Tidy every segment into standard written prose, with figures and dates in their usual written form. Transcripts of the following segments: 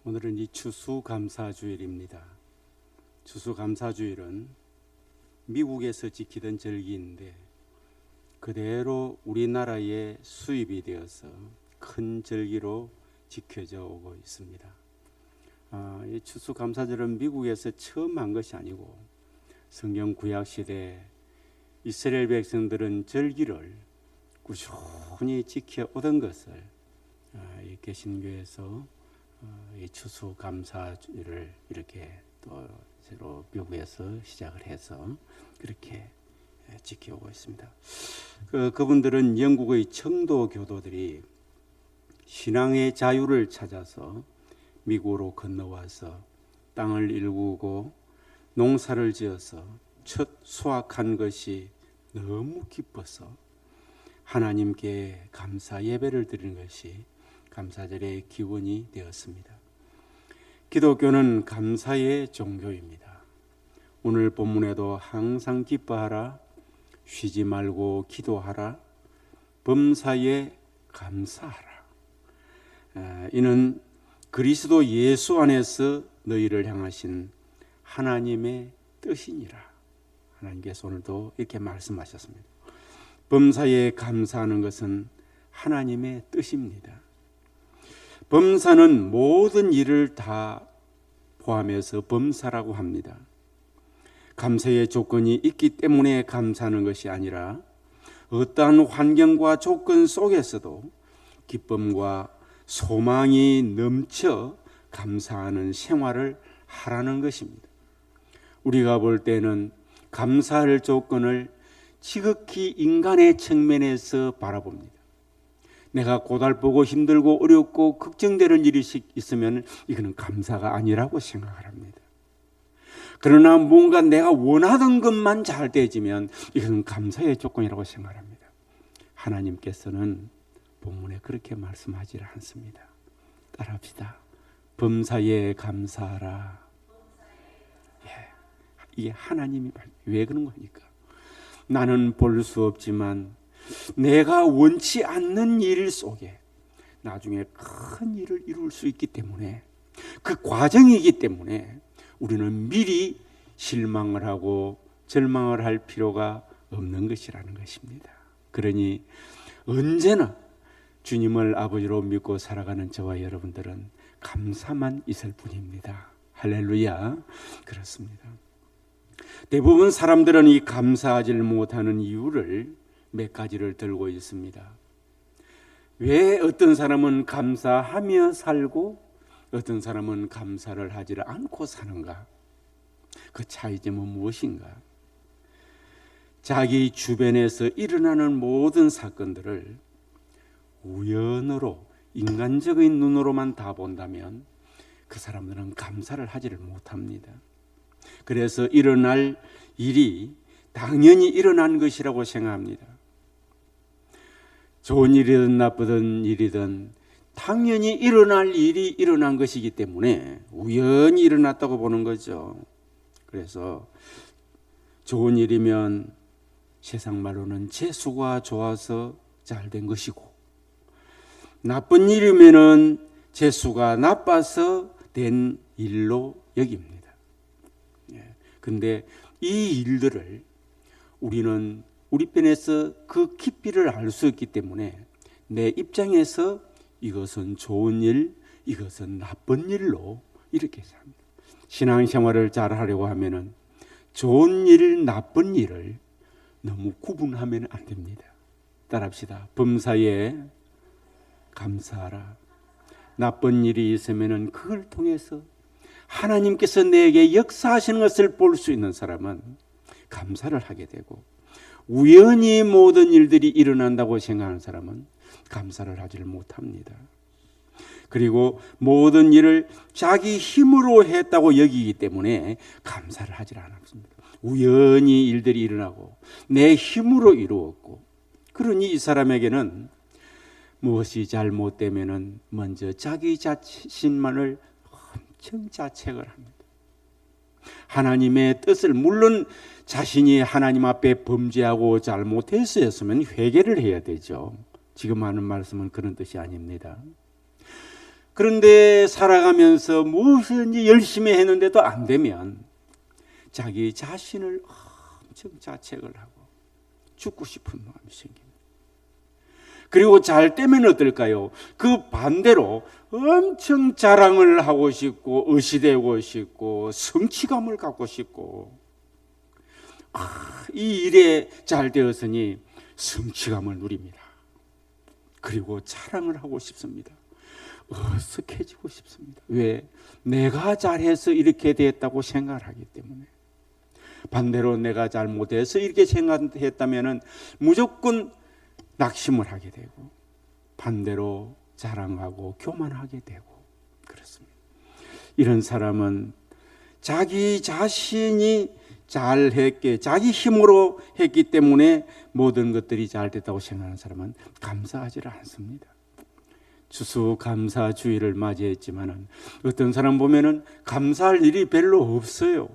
오늘은 이 추수감사주일입니다. 추수감사주일은 미국에서 지키던 절기인데 그대로 우리나라에 수입이 되어서 큰 절기로 지켜져 오고 있습니다. 이 추수감사절은 미국에서 처음 한 것이 아니고 성경 구약시대 이스라엘 백성들은 절기를 꾸준히 지켜오던 것을 이 개신교에서 이 추수감사주일을 이렇게 또 새로 미국에서 시작을 해서 그렇게 지켜오고 있습니다. 그분들은 영국의 청도 교도들이 신앙의 자유를 찾아서 미국으로 건너와서 땅을 일구고 농사를 지어서 첫 수확한 것이 너무 기뻐서 하나님께 감사 예배를 드리는 것이 감사절의 기원이 되었습니다. 기독교는 감사의 종교입니다. 오늘 본문에도 항상 기뻐하라, 쉬지 말고 기도하라, 범사에 감사하라. 이는 그리스도 예수 안에서 너희를 향하신 하나님의 뜻이니라. 하나님께서 오늘도 이렇게 말씀하셨습니다. 범사에 감사하는 것은 하나님의 뜻입니다. 범사는 모든 일을 다 포함해서 범사라고 합니다. 감사의 조건이 있기 때문에 감사하는 것이 아니라 어떠한 환경과 조건 속에서도 기쁨과 소망이 넘쳐 감사하는 생활을 하라는 것입니다. 우리가 볼 때는 감사할 조건을 지극히 인간의 측면에서 바라봅니다. 내가 고달프고 힘들고 어렵고 걱정되는 일이 있으면 이거는 감사가 아니라고 생각을 합니다. 그러나 뭔가 내가 원하던 것만 잘 되지면 이것은 감사의 조건이라고 생각을 합니다. 하나님께서는 본문에 그렇게 말씀하지 않습니다. 따라합시다. 범사에 감사하라. 이게 하나님이 왜 그런 거니까? 나는 볼 수 없지만 내가 원치 않는 일 속에 나중에 큰 일을 이룰 수 있기 때문에 그 과정이기 때문에 우리는 미리 실망을 하고 절망을 할 필요가 없는 것이라는 것입니다. 그러니 언제나 주님을 아버지로 믿고 살아가는 저와 여러분들은 감사만 있을 뿐입니다. 할렐루야. 그렇습니다. 대부분 사람들은 이 감사하지 못하는 이유를 몇 가지를 들고 있습니다. 왜 어떤 사람은 감사하며 살고 어떤 사람은 감사를 하지 않고 사는가? 그 차이점은 무엇인가? 자기 주변에서 일어나는 모든 사건들을 우연으로 인간적인 눈으로만 다 본다면 그 사람들은 감사를 하지를 못합니다. 그래서 일어날 일이 당연히 일어난 것이라고 생각합니다. 좋은 일이든 나쁘든 일이든 당연히 일어날 일이 일어난 것이기 때문에 우연히 일어났다고 보는 거죠. 그래서 좋은 일이면 세상 말로는 재수가 좋아서 잘 된 것이고 나쁜 일이면은 재수가 나빠서 된 일로 여깁니다. 근데 이 일들을 우리는 우리 편에서 그 깊이를 알 수 있기 때문에 내 입장에서 이것은 좋은 일, 이것은 나쁜 일로 이렇게 삽니다. 신앙생활을 잘 하려고 하면은 좋은 일, 나쁜 일을 너무 구분하면 안 됩니다. 따라합시다. 범사에 감사하라. 나쁜 일이 있으면은 그걸 통해서 하나님께서 내게 역사하시는 것을 볼 수 있는 사람은 감사를 하게 되고 우연히 모든 일들이 일어난다고 생각하는 사람은 감사를 하지를 못합니다. 그리고 모든 일을 자기 힘으로 했다고 여기기 때문에 감사를 하지 않습니다. 우연히 일들이 일어나고 내 힘으로 이루었고 그러니 이 사람에게는 무엇이 잘못되면은 먼저 자기 자신만을 엄청 자책을 합니다. 하나님의 뜻을 물론 자신이 하나님 앞에 범죄하고 잘못했으면 회개를 해야 되죠. 지금 하는 말씀은 그런 뜻이 아닙니다. 그런데 살아가면서 무엇인지 열심히 했는데도 안 되면 자기 자신을 엄청 자책을 하고 죽고 싶은 마음이 생깁니다. 그리고 잘 되면 어떨까요? 그 반대로 엄청 자랑을 하고 싶고 의시되고 싶고 성취감을 갖고 싶고, 이 일에 잘 되었으니 성취감을 누립니다. 그리고 자랑을 하고 싶습니다. 어색해지고 싶습니다. 왜? 내가 잘해서 이렇게 됐다고 생각을 하기 때문에. 반대로 내가 잘못해서 이렇게 생각했다면 무조건 낙심을 하게 되고, 반대로 자랑하고 교만하게 되고 그렇습니다. 이런 사람은 자기 자신이 잘했기에, 자기 힘으로 했기 때문에 모든 것들이 잘 됐다고 생각하는 사람은 감사하지를 않습니다. 추수감사주의를 맞이했지만은 어떤 사람 보면은 감사할 일이 별로 없어요.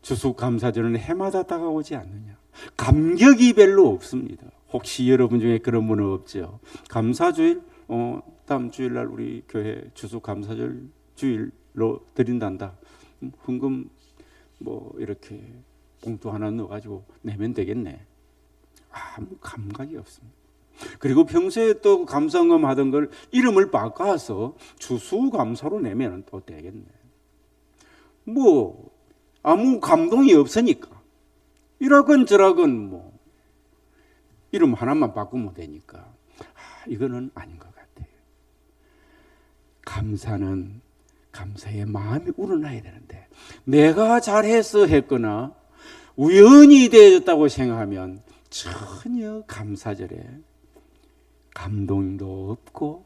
추수감사절은 해마다 다가오지 않느냐. 감격이 별로 없습니다. 혹시 여러분 중에 그런 분은 없죠? 감사주일, 다음 주일날 우리 교회 추수감사절 주일로 드린단다. 헌금 뭐 이렇게 봉투 하나 넣어가지고 내면 되겠네. 아무 감각이 없습니다. 그리고 평소에 또 감사헌금 하던 걸 이름을 바꿔서 추수감사로 내면 또 되겠네. 뭐 아무 감동이 없으니까 이라건 저라건 뭐 이름 하나만 바꾸면 되니까 이거는 아닌 것 같아요. 감사는 감사의 마음이 우러나야 되는데, 내가 잘해서 했거나 우연히 되어졌다고 생각하면 전혀 감사절에 감동도 없고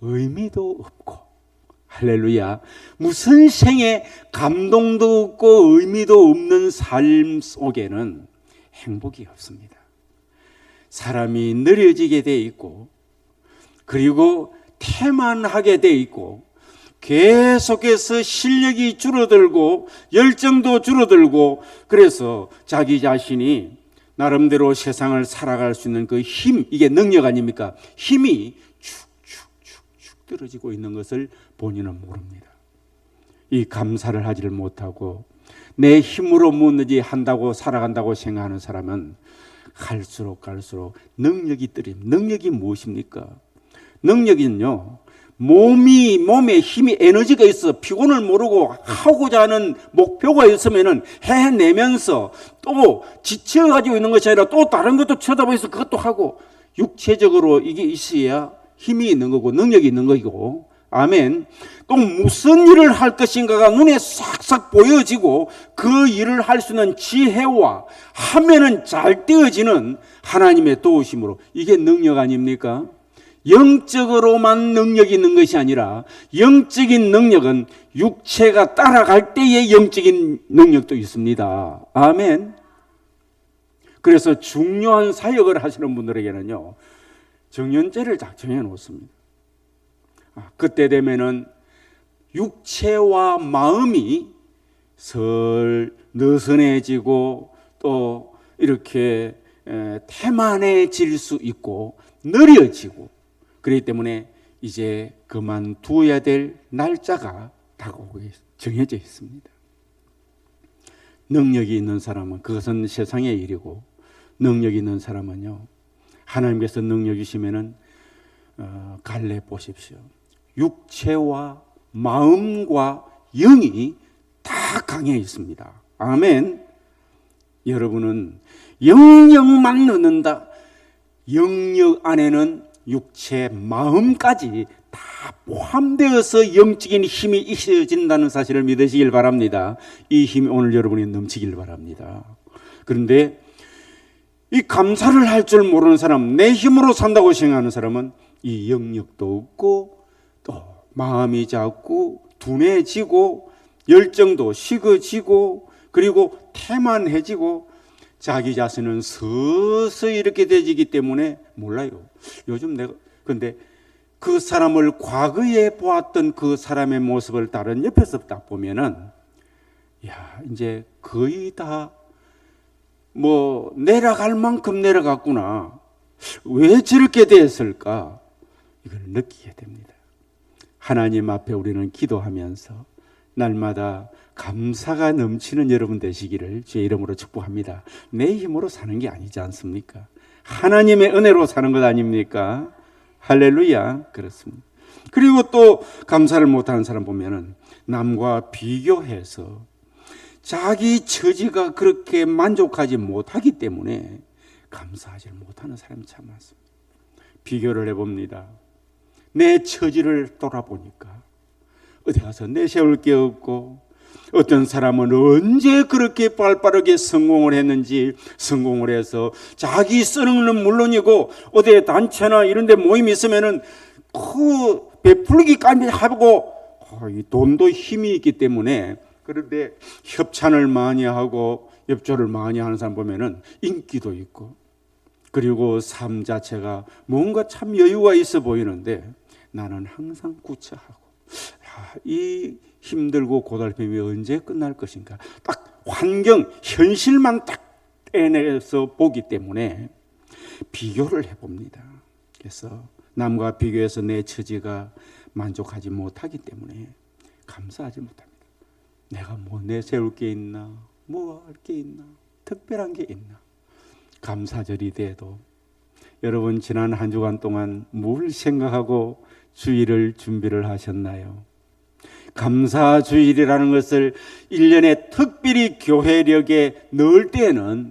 의미도 없고, 할렐루야, 무슨 생에 감동도 없고 의미도 없는 삶 속에는 행복이 없습니다. 사람이 느려지게 돼 있고, 그리고 태만하게 돼 있고, 계속해서 실력이 줄어들고 열정도 줄어들고, 그래서 자기 자신이 나름대로 세상을 살아갈 수 있는 그 힘, 이게 능력 아닙니까? 힘이 축축축축 떨어지고 있는 것을 본인은 모릅니다. 이 감사를 하지를 못하고 내 힘으로 뭐든지 한다고 살아간다고 생각하는 사람은 갈수록 능력이 떨어집니다. 능력이 무엇입니까? 능력은요, 몸에 힘이, 에너지가 있어 피곤을 모르고 하고자 하는 목표가 있으면은 해내면서 또 지쳐가지고 있는 것이 아니라 또 다른 것도 쳐다보면서 그것도 하고, 육체적으로 이게 있어야 힘이 있는 거고 능력이 있는 거고, 아멘. 또 무슨 일을 할 것인가가 눈에 싹싹 보여지고 그 일을 할 수 있는 지혜와 하면은 잘 되어지는 하나님의 도우심으로, 이게 능력 아닙니까? 영적으로만 능력이 있는 것이 아니라 영적인 능력은 육체가 따라갈 때의 영적인 능력도 있습니다. 아멘. 그래서 중요한 사역을 하시는 분들에게는요, 정년제를 작정해 놓습니다. 그때 되면은 육체와 마음이 느슨해지고 또 이렇게 태만해질 수 있고 느려지고, 그렇기 때문에 이제 그만두어야 될 날짜가 다가오고 정해져 있습니다. 능력이 있는 사람은 그것은 세상의 일이고, 능력이 있는 사람은요, 하나님께서 능력 주시면은 갈래 보십시오. 육체와 마음과 영이 다 강해 있습니다. 아멘. 여러분은 영역만 넣는다. 영역 안에는 육체, 마음까지 다 포함되어서 영적인 힘이 있어진다는 사실을 믿으시길 바랍니다. 이 힘이 오늘 여러분이 넘치길 바랍니다. 그런데 이 감사를 할 줄 모르는 사람, 내 힘으로 산다고 생각하는 사람은 이 영역도 없고 또 마음이 자꾸 둔해지고 열정도 식어지고 그리고 태만해지고 자기 자신은 서서히 이렇게 되지기 때문에 몰라요. 요즘 내가 근데 그 사람을 과거에 보았던 그 사람의 모습을 다른 옆에서 딱 보면은, 야, 이제 거의 다 뭐 내려갈 만큼 내려갔구나. 왜 저렇게 됐을까? 이걸 느끼게 됩니다. 하나님 앞에 우리는 기도하면서 날마다 감사가 넘치는 여러분 되시기를 주의 이름으로 축복합니다. 내 힘으로 사는 게 아니지 않습니까? 하나님의 은혜로 사는 것 아닙니까? 할렐루야. 그렇습니다. 그리고 또 감사를 못하는 사람 보면은 남과 비교해서 자기 처지가 그렇게 만족하지 못하기 때문에 감사하지 못하는 사람이 참 많습니다. 비교를 해봅니다. 내 처지를 돌아보니까 어디 가서 내세울 게 없고, 어떤 사람은 언제 그렇게 빠르게 성공을 했는지, 성공을 해서 자기 쓰는 건 물론이고 어디 단체나 이런 데 모임이 있으면은 그 베풀기까지 하고 이 돈도 힘이 있기 때문에, 그런데 협찬을 많이 하고 협조를 많이 하는 사람 보면은 인기도 있고, 그리고 삶 자체가 뭔가 참 여유가 있어 보이는데 나는 항상 구차하고, 이 힘들고 고달픔이 언제 끝날 것인가, 딱 환경, 현실만 딱 떼내서 보기 때문에 비교를 해봅니다. 그래서 남과 비교해서 내 처지가 만족하지 못하기 때문에 감사하지 못합니다. 내가 뭐 내세울 게 있나, 뭐 할 게 있나, 특별한 게 있나. 감사절이 돼도 여러분 지난 한 주간 동안 뭘 생각하고 주일을 준비를 하셨나요? 감사주일이라는 것을 1년에 특별히 교회력에 넣을 때는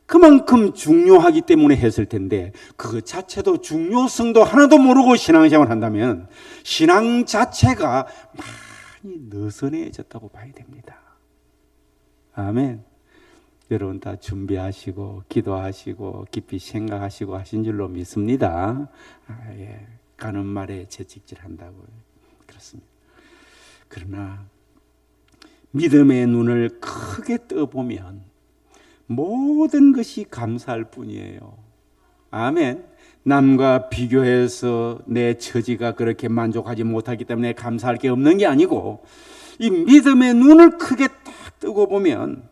그만큼 중요하기 때문에 했을 텐데, 그 자체도 중요성도 하나도 모르고 신앙생활을 한다면 신앙 자체가 많이 느슨해졌다고 봐야 됩니다. 아멘. 여러분 다 준비하시고 기도하시고 깊이 생각하시고 하신 줄로 믿습니다. 가는 말에 채찍질한다고요. 그렇습니다. 그러나 믿음의 눈을 크게 떠보면 모든 것이 감사할 뿐이에요. 아멘. 남과 비교해서 내 처지가 그렇게 만족하지 못하기 때문에 감사할 게 없는 게 아니고, 이 믿음의 눈을 크게 딱 뜨고 보면,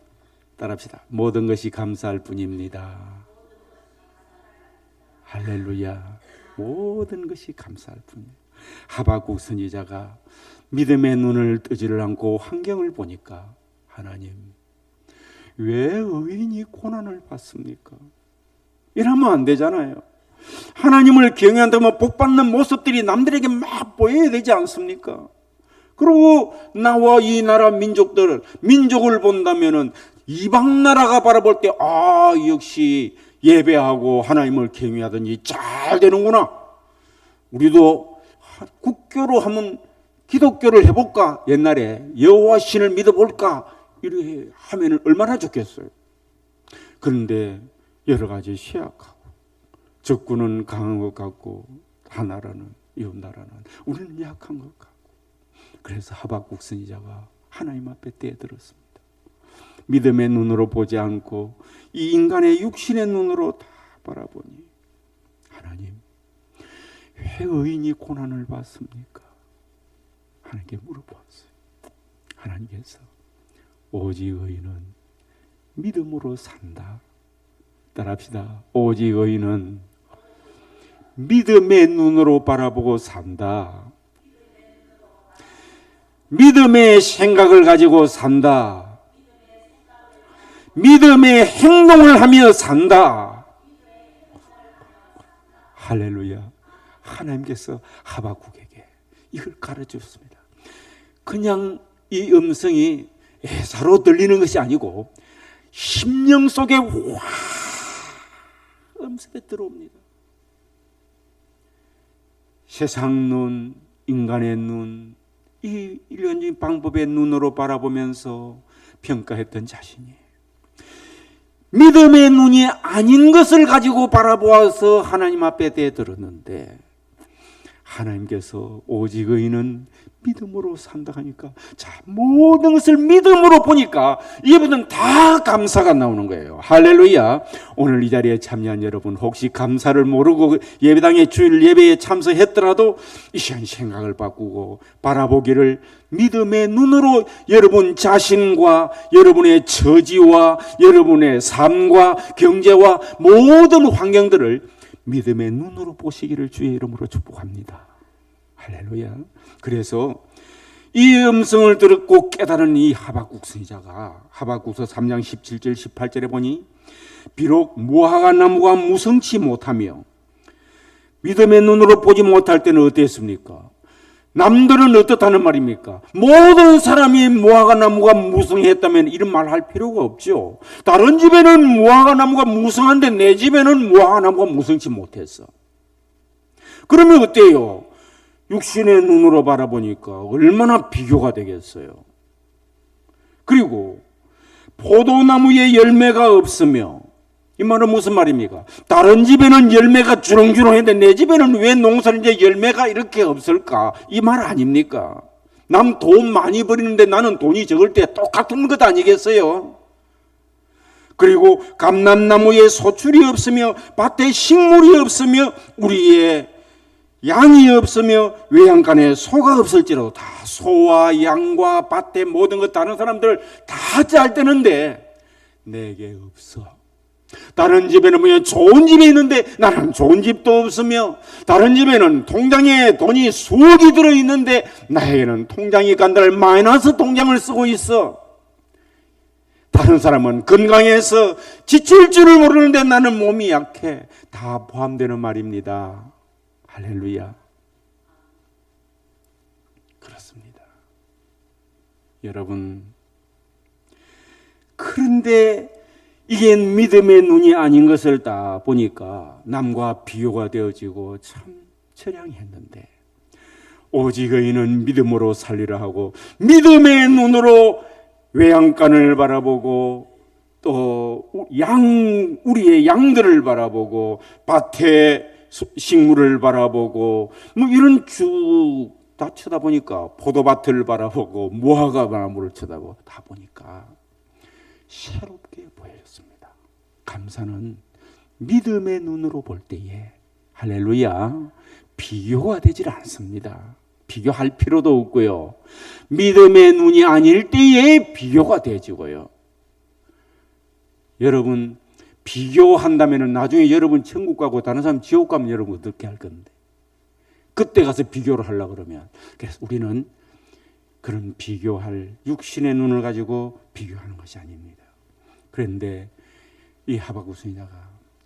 따라합시다, 모든 것이 감사할 뿐입니다. 할렐루야. 모든 것이 감사할 뿐이에요. 하박국 선지자가 믿음의 눈을 뜨지를 않고 환경을 보니까, 하나님 왜 의인이 고난을 받습니까? 이러면 안 되잖아요. 하나님을 경외한다면 복받는 모습들이 남들에게 막 보여야 되지 않습니까? 그리고 나와 이 나라 민족을 본다면은 이방 나라가 바라볼 때, 역시 예배하고 하나님을 경외하더니 잘 되는구나. 우리도 국교로 하면 기독교를 해볼까? 옛날에 여호와 신을 믿어볼까? 이렇게 하면 얼마나 좋겠어요. 그런데 여러 가지 쇠약하고 적군은 강한 것 같고 하나라는 이웃 나라는 우리는 약한 것 같고, 그래서 하박국 선지자가 하나님 앞에 떼들었습니다. 믿음의 눈으로 보지 않고 이 인간의 육신의 눈으로 다 바라보니, 하나님 왜 의인이 고난을 받습니까? 하나님께 물어보았어요. 하나님께서 오직 의인은 믿음으로 산다. 따라합시다. 오직 의인은 믿음의 눈으로 바라보고 산다. 믿음의 생각을 가지고 산다. 믿음의 행동을 하며 산다. 할렐루야. 하나님께서 하박국에게 이걸 가르쳤습니다. 그냥 이 음성이 애사로 들리는 것이 아니고 심령 속에 와 음습에 들어옵니다. 세상 눈, 인간의 눈, 이 일련적인 방법의 눈으로 바라보면서 평가했던 자신이 믿음의 눈이 아닌 것을 가지고 바라보아서 하나님 앞에 대들었는데, 하나님께서 오직 의인은 믿음으로 산다 하니까, 자, 모든 것을 믿음으로 보니까 이분은 다 감사가 나오는 거예요. 할렐루야. 오늘 이 자리에 참여한 여러분, 혹시 감사를 모르고 예배당에 주일 예배에 참석했더라도 이 시간 생각을 바꾸고 바라보기를, 믿음의 눈으로 여러분 자신과 여러분의 처지와 여러분의 삶과 경제와 모든 환경들을 믿음의 눈으로 보시기를 주의 이름으로 축복합니다. 할렐루야. 그래서 이 음성을 듣고 깨달은 이 하박국 선지자가 하박국서 3장 17절 18절에 보니 비록 무화과 나무가 무성치 못하며 믿음의 눈으로 보지 못할 때는 어땠습니까? 남들은 어떻다는 말입니까? 모든 사람이 무화과 나무가 무성했다면 이런 말 할 필요가 없죠. 다른 집에는 무화과 나무가 무성한데 내 집에는 무화과 나무가 무성치 못했어. 그러면 어때요? 육신의 눈으로 바라보니까 얼마나 비교가 되겠어요. 그리고 포도나무에 열매가 없으며, 이 말은 무슨 말입니까? 다른 집에는 열매가 주렁주렁했는데 내 집에는 왜 농사를 이제 열매가 이렇게 없을까? 이 말 아닙니까? 남 돈 많이 버리는데 나는 돈이 적을 때 똑같은 것 아니겠어요? 그리고 감람나무에 소출이 없으며 밭에 식물이 없으며 우리의 양이 없으며 외양간에 소가 없을지라도 다 소와 양과 밭에 모든 것 다른 사람들 다 잘 되는데 내게 없어. 다른 집에는 뭐 좋은 집이 있는데 나는 좋은 집도 없으며 다른 집에는 통장에 돈이 수억이 들어있는데 나에게는 통장이 간달 마이너스 통장을 쓰고 있어. 다른 사람은 건강해서 지칠 줄을 모르는데 나는 몸이 약해. 다 포함되는 말입니다. 할렐루야. 그렇습니다. 여러분, 그런데 이게 믿음의 눈이 아닌 것을 다 보니까 남과 비교가 되어지고 참 처량했는데 오직 의인은 믿음으로 살리라 하고 믿음의 눈으로 외양간을 바라보고 또 우리의 양들을 바라보고 밭에 식물을 바라보고 뭐 이런 쭉 다 쳐다보니까 포도밭을 바라보고 무화과 나무를 쳐다보고 다 보니까 새롭게 보였습니다. 감사는 믿음의 눈으로 볼 때에 할렐루야 비교가 되질 않습니다. 비교할 필요도 없고요. 믿음의 눈이 아닐 때에 비교가 되지고요. 여러분 비교한다면 나중에 여러분 천국 가고 다른 사람 지옥 가면 여러분 어떻게 할 건데? 그때 가서 비교를 하려고 그러면 그래서 우리는 그런 비교할 육신의 눈을 가지고 비교하는 것이 아닙니다. 그런데 이 하박국 선지자가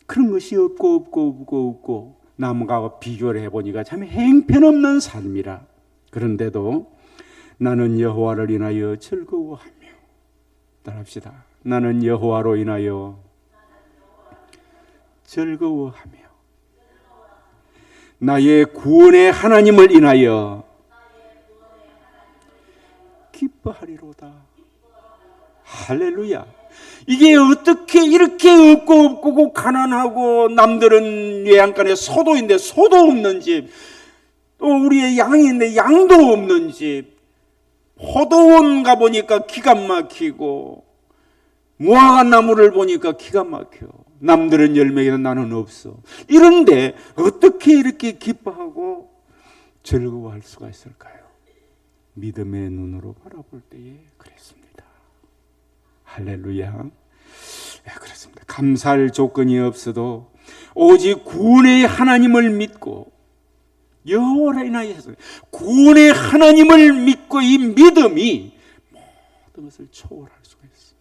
그런 것이 없고 남과 비교를 해보니까 참 행편없는 삶이라. 그런데도 나는 여호와를 인하여 즐거워하며 따라합시다. 나는 여호와로 인하여 즐거워하며 나의 구원의 하나님을 인하여 기뻐하리로다. 할렐루야. 이게 어떻게 이렇게 없고 가난하고 남들은 외양간에 소도 있는데 소도 없는 집, 또 우리의 양이 있는데 양도 없는 집, 포도원 가보니까 기가 막히고 무화과 나무를 보니까 기가 막혀. 남들은 열매에는 나는 없어. 이런데 어떻게 이렇게 기뻐하고 즐거워할 수가 있을까요? 믿음의 눈으로 바라볼 때에 그랬습니다. 할렐루야. 네, 그렇습니다. 감사할 조건이 없어도 오직 구원의 하나님을 믿고 여호와를 인하여서 구원의 하나님을 믿고 이 믿음이 모든 것을 초월할 수가 있어요.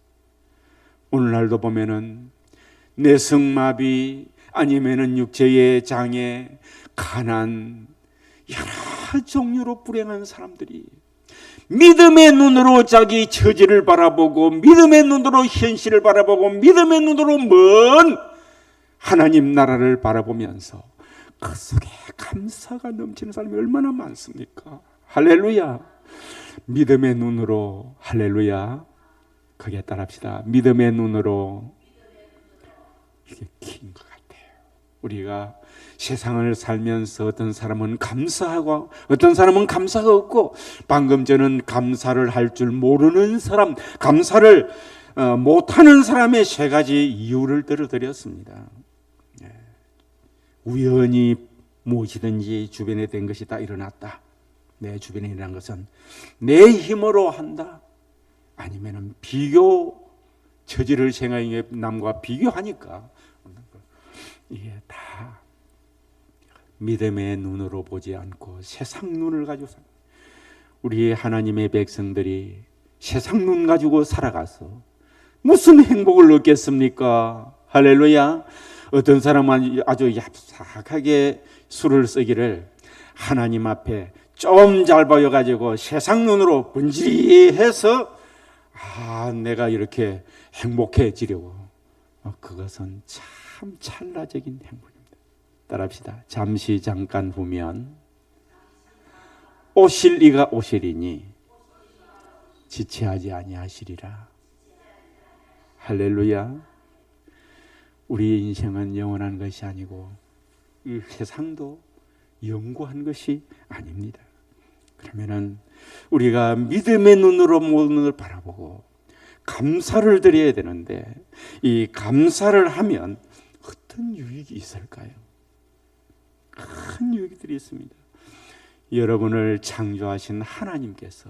오늘날도 보면은 뇌성마비 아니면은 육체의 장애, 가난, 여러 종류로 불행한 사람들이 믿음의 눈으로 자기 처지를 바라보고 믿음의 눈으로 현실을 바라보고 믿음의 눈으로 먼 하나님 나라를 바라보면서 그 속에 감사가 넘치는 사람이 얼마나 많습니까? 할렐루야. 믿음의 눈으로 할렐루야. 거기에 따라합시다. 믿음의 눈으로 이게 긴 것 같아요. 우리가 세상을 살면서 어떤 사람은 감사하고 어떤 사람은 감사가 없고 방금 저는 감사를 할 줄 모르는 사람, 감사를 못하는 사람의 세 가지 이유를 들어드렸습니다. 우연히 무엇이든지 주변에 된 것이 다 일어났다. 내 주변에 일어난 것은 내 힘으로 한다. 아니면은 비교 처지를 생각해 남과 비교하니까 이게 다 믿음의 눈으로 보지 않고 세상 눈을 가지고 삽니다. 우리 하나님의 백성들이 세상 눈 가지고 살아가서 무슨 행복을 얻겠습니까? 할렐루야. 어떤 사람은 아주 얍삭하게 술을 쓰기를 하나님 앞에 좀 잘 보여가지고 세상 눈으로 분질해서 내가 이렇게 행복해지려고. 그것은 참 찰나적인 행복입니다. 따라합시다. 잠시 잠깐 후면 오실 이가 오시리니 지체하지 아니하시리라. 할렐루야. 우리의 인생은 영원한 것이 아니고 이 세상도 영구한 것이 아닙니다. 그러면은 우리가 믿음의 눈으로 모든 것을 바라보고 감사를 드려야 되는데 이 감사를 하면 어떤 유익이 있을까요? 큰 유익들이 있습니다. 여러분을 창조하신 하나님께서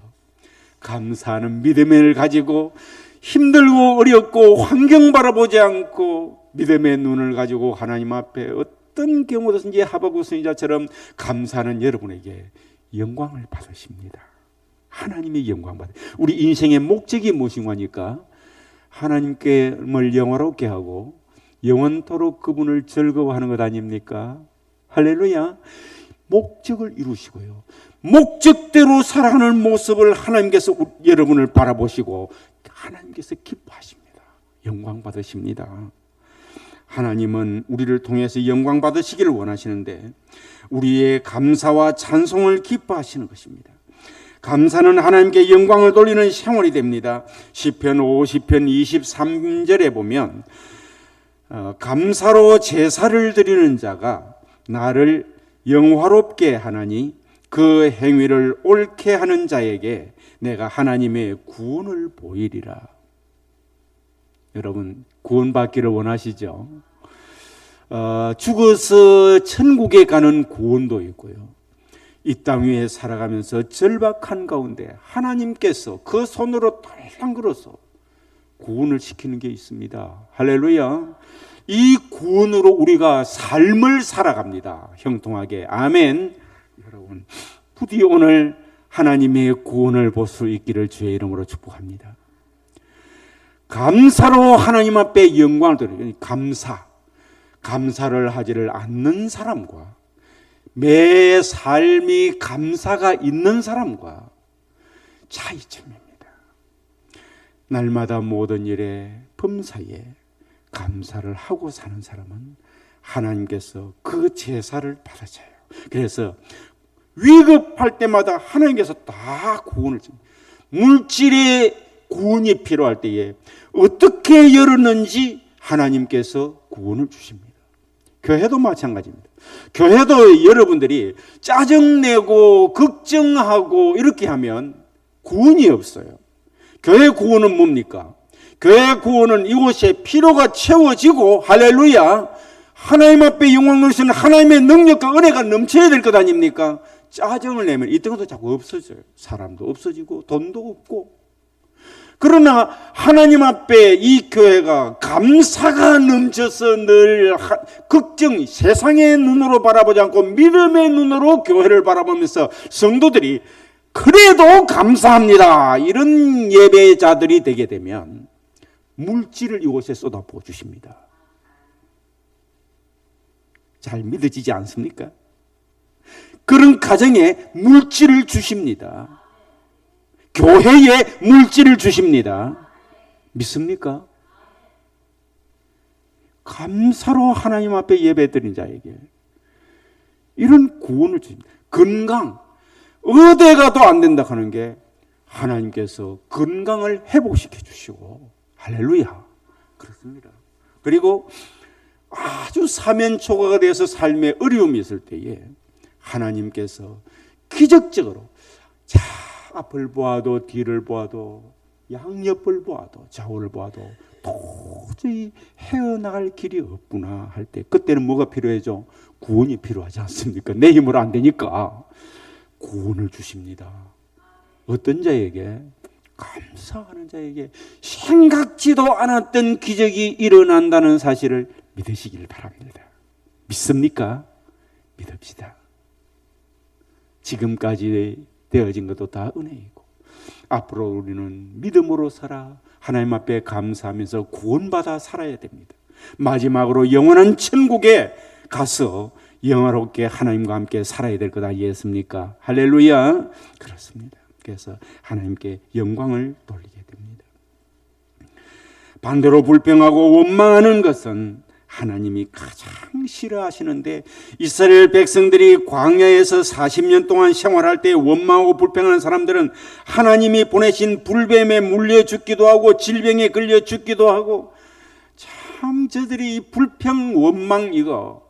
감사하는 믿음을 가지고 힘들고 어렵고 환경 바라보지 않고 믿음의 눈을 가지고 하나님 앞에 어떤 경우든지 하박국 선지자처럼 감사하는 여러분에게 영광을 받으십니다. 하나님의 영광 받으. 우리 인생의 목적이 무엇인가니까 하나님께를 영화롭게 하고 영원토록 그분을 즐거워하는 것 아닙니까? 할렐루야. 목적을 이루시고요, 목적대로 살아가는 모습을 하나님께서 여러분을 바라보시고 하나님께서 기뻐하십니다. 영광 받으십니다. 하나님은 우리를 통해서 영광 받으시기를 원하시는데 우리의 감사와 찬송을 기뻐하시는 것입니다. 감사는 하나님께 영광을 돌리는 생활이 됩니다. 시편 50편 23절에 보면 감사로 제사를 드리는 자가 나를 영화롭게 하나니 그 행위를 옳게 하는 자에게 내가 하나님의 구원을 보이리라. 여러분 구원받기를 원하시죠? 죽어서 천국에 가는 구원도 있고요, 이 땅 위에 살아가면서 절박한 가운데 하나님께서 그 손으로 덜랑 걸어서 구원을 시키는 게 있습니다. 할렐루야. 이 구원으로 우리가 삶을 살아갑니다. 형통하게. 아멘. 여러분 부디 오늘 하나님의 구원을 볼 수 있기를 주의 이름으로 축복합니다. 감사로 하나님 앞에 영광을 돌리는 감사를 하지를 않는 사람과 매 삶이 감사가 있는 사람과 차이점입니다. 날마다 모든 일에 범사에 감사를 하고 사는 사람은 하나님께서 그 제사를 받으셔요. 그래서 위급할 때마다 하나님께서 다 구원을 줍니다. 물질의 구원이 필요할 때에 어떻게 열었는지 하나님께서 구원을 주십니다. 교회도 마찬가지입니다. 교회도 여러분들이 짜증내고 걱정하고 이렇게 하면 구원이 없어요. 교회 구원은 뭡니까? 교회 구원은 이곳에 필요가 채워지고 할렐루야, 하나님 앞에 영광 누리시는 하나님의 능력과 은혜가 넘쳐야 될 것 아닙니까? 짜증을 내면 이런 것도 자꾸 없어져요. 사람도 없어지고 돈도 없고. 그러나 하나님 앞에 이 교회가 감사가 넘쳐서 늘 걱정, 세상의 눈으로 바라보지 않고 믿음의 눈으로 교회를 바라보면서 성도들이 그래도 감사합니다, 이런 예배자들이 되게 되면 물질을 이곳에 쏟아부어 주십니다. 잘 믿어지지 않습니까? 그런 가정에 물질을 주십니다. 교회에 물질을 주십니다. 믿습니까? 감사로 하나님 앞에 예배드린 자에게 이런 구원을 주십니다. 건강, 어디 가도 안 된다 하는 게 하나님께서 건강을 회복시켜 주시고, 할렐루야, 그렇습니다. 그리고 아주 사면초가가 되어서 삶에 어려움이 있을 때에 하나님께서 기적적으로 앞을 보아도 뒤를 보아도 양옆을 보아도 좌우를 보아도 도저히 헤어나갈 길이 없구나 할 때, 그때는 뭐가 필요해져? 구원이 필요하지 않습니까? 내 힘으로 안 되니까 구원을 주십니다. 어떤 자에게? 감사하는 자에게 생각지도 않았던 기적이 일어난다는 사실을 믿으시길 바랍니다. 믿습니까? 믿읍시다. 지금까지 되어진 것도 다 은혜이고 앞으로 우리는 믿음으로 살아 하나님 앞에 감사하면서 구원받아 살아야 됩니다. 마지막으로 영원한 천국에 가서 영화롭게 하나님과 함께 살아야 될 것 아니겠습니까? 할렐루야. 그렇습니다. 그래서 하나님께 영광을 돌리게 됩니다. 반대로 불평하고 원망하는 것은 하나님이 가장 싫어하시는데, 이스라엘 백성들이 광야에서 40년 동안 생활할 때 원망하고 불평하는 사람들은 하나님이 보내신 불뱀에 물려 죽기도 하고 질병에 걸려 죽기도 하고, 참 저들이 불평 원망 이거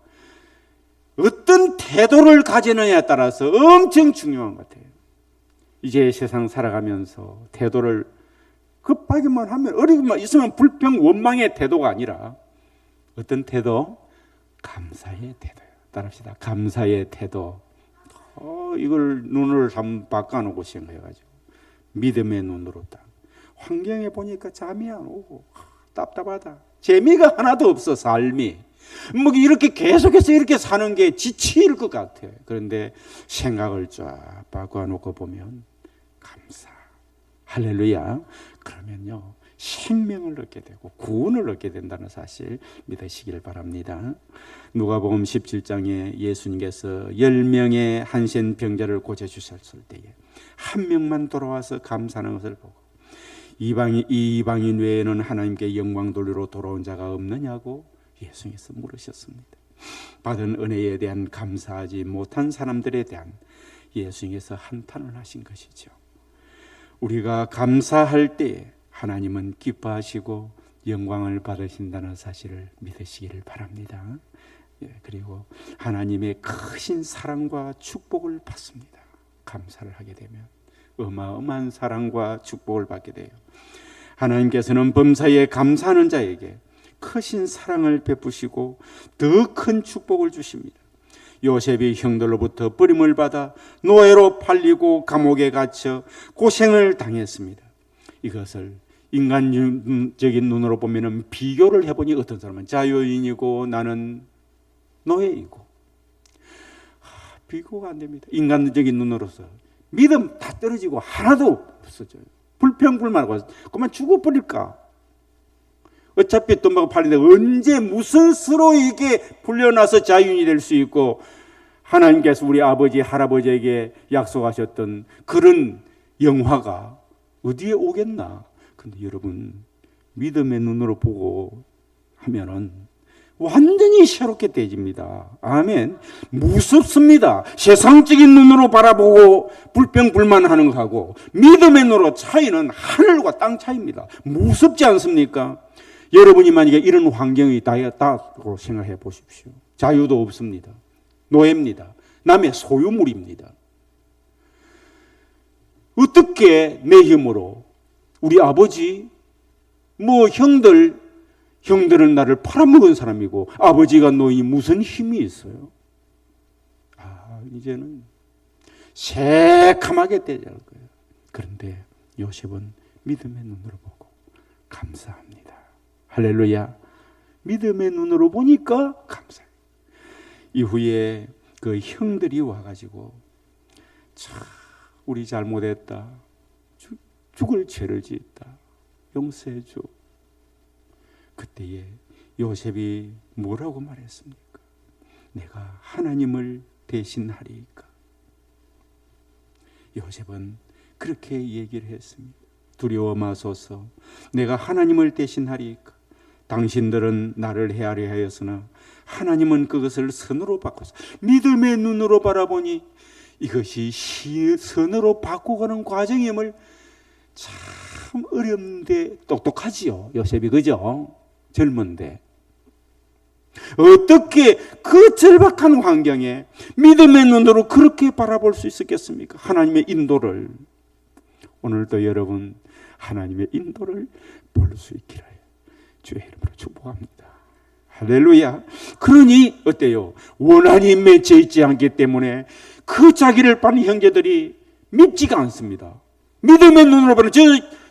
어떤 태도를 가지느냐에 따라서 엄청 중요한 것 같아요. 이제 세상 살아가면서 태도를 급하게만 하면, 어리기만 있으면 불평 원망의 태도가 아니라 어떤 태도? 감사의 태도예요. 따라합시다. 감사의 태도. 이걸 눈을 한번 바꿔놓고 생각해가지고 믿음의 눈으로 딱 환경에 보니까 잠이 안 오고 답답하다. 재미가 하나도 없어 삶이. 뭐 이렇게 계속해서 이렇게 사는 게 지칠 것 같아요. 그런데 생각을 쫙 바꿔놓고 보면 감사. 할렐루야. 그러면요 생명을 얻게 되고 구원을 얻게 된다는 사실 믿으시길 바랍니다. 누가복음 17장에 예수님께서 10명의 한센 병자를 고쳐주셨을 때에 한 명만 돌아와서 감사하는 것을 보고 이방인 외에는 하나님께 영광 돌리러 돌아온 자가 없느냐고 예수님께서 물으셨습니다. 받은 은혜에 대한 감사하지 못한 사람들에 대한 예수님께서 한탄을 하신 것이죠. 우리가 감사할 때 하나님은 기뻐하시고 영광을 받으신다는 사실을 믿으시기를 바랍니다. 그리고 하나님의 크신 사랑과 축복을 받습니다. 감사를 하게 되면 어마어마한 사랑과 축복을 받게 돼요. 하나님께서는 범사에 감사하는 자에게 크신 사랑을 베푸시고 더 큰 축복을 주십니다. 요셉이 형들로부터 버림을 받아 노예로 팔리고 감옥에 갇혀 고생을 당했습니다. 이것을 인간적인 눈으로 보면 비교를 해보니 어떤 사람은 자유인이고 나는 노예이고 비교가 안 됩니다. 인간적인 눈으로서 믿음 다 떨어지고 하나도 없어져요. 불평불만하고 그만 죽어버릴까? 어차피 돈 받고 팔리는데 언제 무슨 수로 이게 풀려나서 자유인이 될 수 있고, 하나님께서 우리 아버지 할아버지에게 약속하셨던 그런 영화가 어디에 오겠나? 근데 여러분 믿음의 눈으로 보고 하면은 완전히 새롭게 되집니다. 아멘. 무섭습니다. 세상적인 눈으로 바라보고 불평불만하는 것하고 믿음의 눈으로 차이는 하늘과 땅 차이입니다. 무섭지 않습니까? 여러분이 만약에 이런 환경이 있다고 생각해 보십시오. 자유도 없습니다. 노예입니다. 남의 소유물입니다. 어떻게 내 힘으로 우리 아버지 형들은 나를 팔아먹은 사람이고 아버지가 노인이 무슨 힘이 있어요? 이제는 새카맣게 되질 거예요. 그런데 요셉은 믿음의 눈으로 보고 감사합니다. 할렐루야. 믿음의 눈으로 보니까 감사해요. 이후에 그 형들이 와가지고 참 우리 잘못했다. 죽을 죄를 지었다. 용서해줘. 그때에 요셉이 뭐라고 말했습니까? 내가 하나님을 대신하리이까. 요셉은 그렇게 얘기를 했습니다. 두려워 마소서. 내가 하나님을 대신하리이까. 당신들은 나를 헤아려 하였으나 하나님은 그것을 선으로 바꿔서 믿음의 눈으로 바라보니 이것이 선으로 바꾸가는 과정임을. 참 어려운데 똑똑하지요 요셉이. 그죠? 젊은데 어떻게 그 절박한 환경에 믿음의 눈으로 그렇게 바라볼 수 있었겠습니까? 하나님의 인도를. 오늘도 여러분 하나님의 인도를 볼 수 있기를 주의 이름으로 축복합니다. 할렐루야. 그러니 어때요? 원한이 맺혀 있지 않기 때문에 그 자기를 받는 형제들이 밉지가 않습니다. 믿음의 눈으로 보면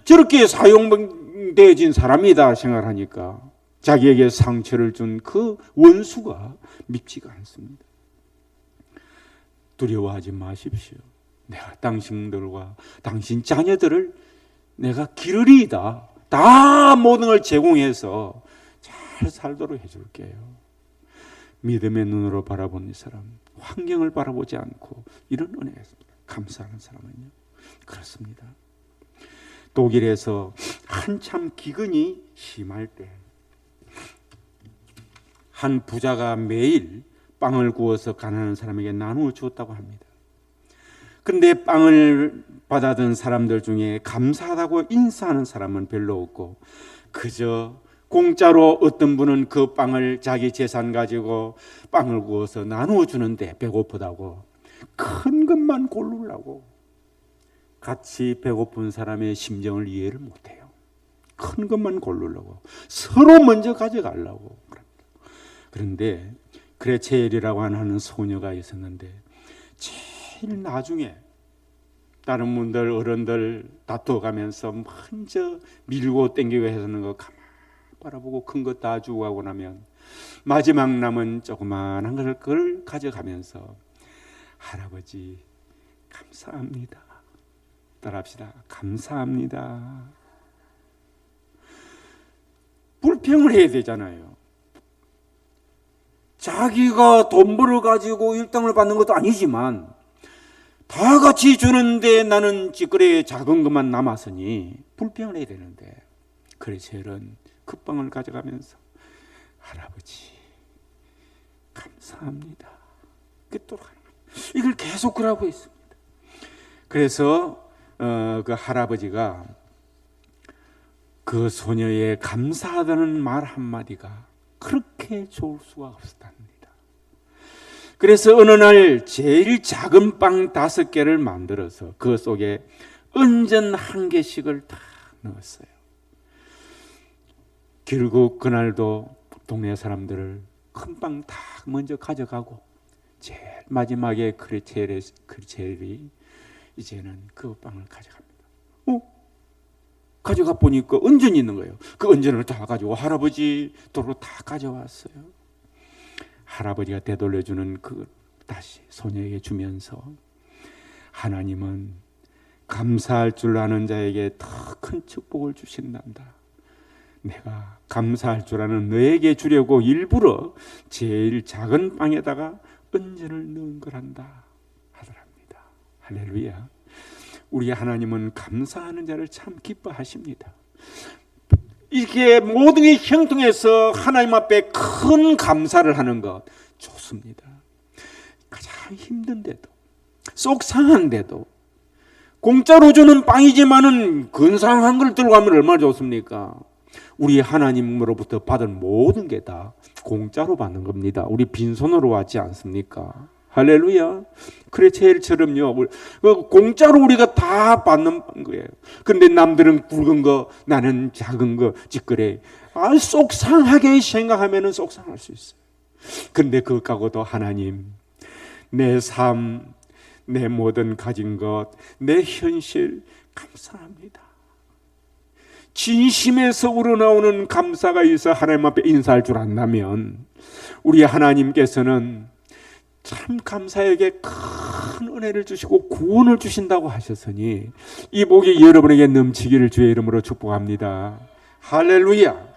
저렇게 사용되어진 사람이다 생각하니까 자기에게 상처를 준 그 원수가 밉지가 않습니다. 두려워하지 마십시오. 내가 당신들과 당신 자녀들을 내가 기르리이다. 다 모든 걸 제공해서 잘 살도록 해줄게요. 믿음의 눈으로 바라보는 이 사람, 환경을 바라보지 않고 이런 은혜가 있습니다. 감사하는 사람은요. 그렇습니다. 독일에서 한참 기근이 심할 때 한 부자가 매일 빵을 구워서 가난한 사람에게 나누어 주었다고 합니다. 그런데 빵을 받아든 사람들 중에 감사하다고 인사하는 사람은 별로 없고 그저 공짜로 어떤 분은 그 빵을 자기 재산 가지고 빵을 구워서 나누어 주는데 배고프다고 큰 것만 고르려고 같이 배고픈 사람의 심정을 이해를 못해요. 큰 것만 고르려고 서로 먼저 가져가려고. 그런데 그레첼이라고 하는 소녀가 있었는데 제일 나중에 다른 분들 어른들 다투어가면서 먼저 밀고 땡기고 해서는 거 가만 바라보고 큰 거 다 주고 가고 나면 마지막 남은 조그만한 걸 가져가면서 할아버지 감사합니다. 따라합시다. 감사합니다. 불평을 해야 되잖아요. 자기가 돈 벌어가지고 일당을 받는 것도 아니지만 다 같이 주는데 나는 찌끄레 작은 것만 남았으니 불평을 해야 되는데 그레첼은 그 빵을 가져가면서 할아버지 감사합니다. 이걸 계속 그러고 있습니다. 그래서 그 할아버지가 그 소녀의 감사하다는 말 한마디가 그렇게 좋을 수가 없었답니다. 그래서 어느 날 제일 작은 빵 5개를 만들어서 그 속에 은전 1개씩을 다 넣었어요. 결국 그날도 동네 사람들을 큰 빵 다 먼저 가져가고 제일 마지막에 그레첼이 이제는 그 빵을 가져갑니다. 가져가 보니까 은전이 있는 거예요. 그 은전을 다 가지고 할아버지 도로 다 가져왔어요. 할아버지가 되돌려주는 그 다시 소녀에게 주면서 하나님은 감사할 줄 아는 자에게 더 큰 축복을 주신단다. 내가 감사할 줄 아는 너에게 주려고 일부러 제일 작은 빵에다가 은전을 넣은 거란다 하더랍니다. 할렐루야. 우리 하나님은 감사하는 자를 참 기뻐하십니다. 이렇게 모든 게 형통해서 하나님 앞에 큰 감사를 하는 것 좋습니다. 가장 힘든데도 속상한데도 공짜로 주는 빵이지만은 근사한 걸 들고 가면 얼마나 좋습니까? 우리 하나님으로부터 받은 모든 게 다 공짜로 받는 겁니다. 우리 빈손으로 왔지 않습니까? 할렐루야. 그레첼처럼요. 공짜로 우리가 다 받는 거예요. 그런데 남들은 굵은 거, 나는 작은 거, 찌끄레. 속상하게 생각하면 속상할 수 있어요. 그런데 그것하고도 하나님, 내 삶, 내 모든 가진 것, 내 현실 감사합니다. 진심에서 우러나오는 감사가 있어 하나님 앞에 인사할 줄 안다면 우리 하나님께서는 참 감사에게 큰 은혜를 주시고 구원을 주신다고 하셨으니 이 복이 여러분에게 넘치기를 주의 이름으로 축복합니다. 할렐루야.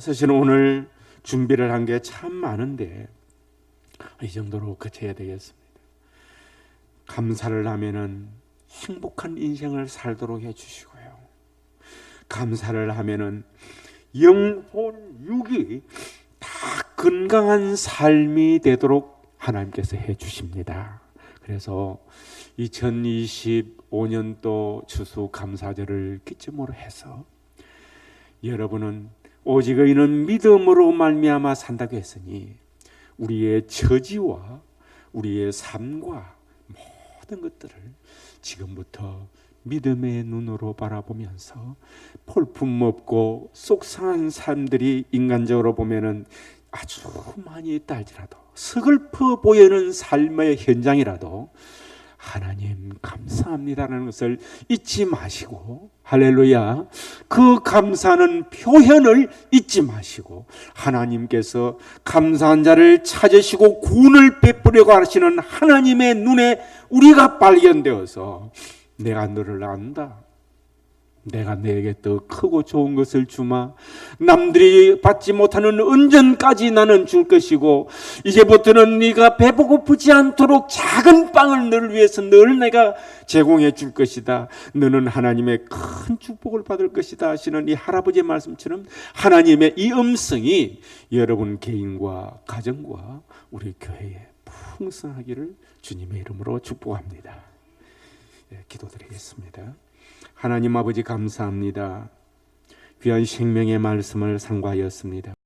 사실은 오늘 준비를 한 게 참 많은데 이 정도로 그쳐야 되겠습니다. 감사를 하면은 행복한 인생을 살도록 해주시고요. 감사를 하면은 영혼 육이 다 건강한 삶이 되도록 하나님께서 해주십니다. 그래서 2025년도 추수감사절을 기점으로 해서 여러분은 오직 의인은 믿음으로 말미암아 산다고 했으니 우리의 처지와 우리의 삶과 모든 것들을 지금부터 믿음의 눈으로 바라보면서 볼품없고 속상한 삶들이 인간적으로 보면은 아주 많이 있다 할지라도 서글퍼 보이는 삶의 현장이라도 하나님 감사합니다라는 것을 잊지 마시고, 할렐루야, 그 감사하는 표현을 잊지 마시고, 하나님께서 감사한 자를 찾으시고 구원을 베푸려고 하시는 하나님의 눈에 우리가 발견되어서 내가 너를 안다, 내가 내게 더 크고 좋은 것을 주마, 남들이 받지 못하는 은전까지 나는 줄 것이고, 이제부터는 네가 배고프지 않도록 작은 빵을 너를 위해서 늘 내가 제공해 줄 것이다, 너는 하나님의 큰 축복을 받을 것이다 하시는 이 할아버지의 말씀처럼 하나님의 이 음성이 여러분 개인과 가정과 우리 교회에 풍성하기를 주님의 이름으로 축복합니다. 기도드리겠습니다. 하나님 아버지 감사합니다. 귀한 생명의 말씀을 상고하였습니다.